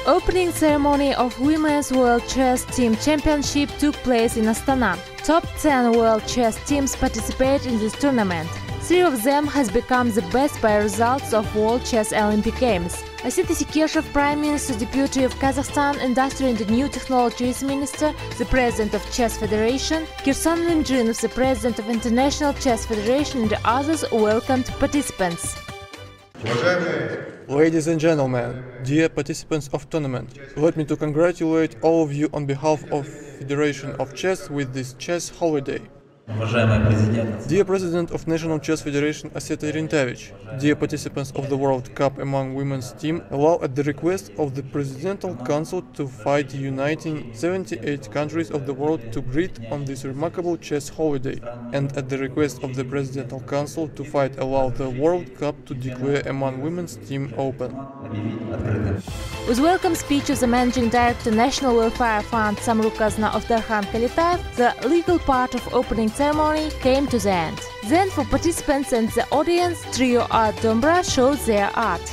Opening ceremony of Women's World Chess Team Championship took place in Astana. Top 10 world chess teams participate in this tournament. 3 of them has become the best by results of World Chess Olympic Games. Asit Isekeshev, Prime Minister Deputy of Kazakhstan, Industry and New Technologies Minister, the President of Chess Federation, Kirsan Limjinov, the President of International Chess Federation, and others welcomed participants. Ladies and gentlemen, dear participants of tournament, let me to congratulate all of you on behalf of Federation of Chess with this chess holiday. Dear President of National Chess Federation Aseta Irintavic, dear participants of the World Cup among women's team, allow at the request of the Presidential Council to fight uniting 78 countries of the world to greet on this remarkable chess holiday, and at the request of the Presidential Council to fight allow the World Cup to declare among women's team open. With welcome speech of the Managing Director National Welfare Fund Samruk-Kazna of Darkhan Kalitaev, the legal part of opening ceremony came to the end. Then for participants and the audience, trio Art Dombra showed their art.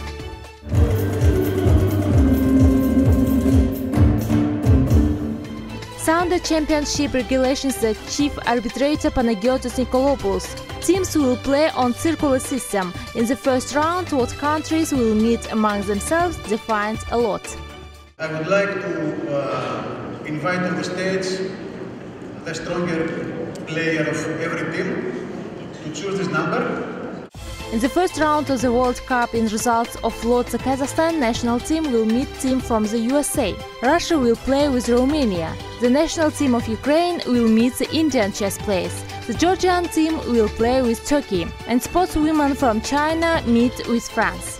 Sound the championship regulations the chief arbitrator Panagiotis Nikolopoulos. Teams will play on circular system. In the first round, what countries will meet among themselves defines a lot. I would like to invite on the stage the stronger player of every team to choose this number. In the first round of the World Cup, in results of Lotsa Kazakhstan national team will meet team from the USA. Russia will play with Romania. The national team of Ukraine will meet the Indian chess players. The Georgian team will play with Turkey. And sportswomen from China meet with France.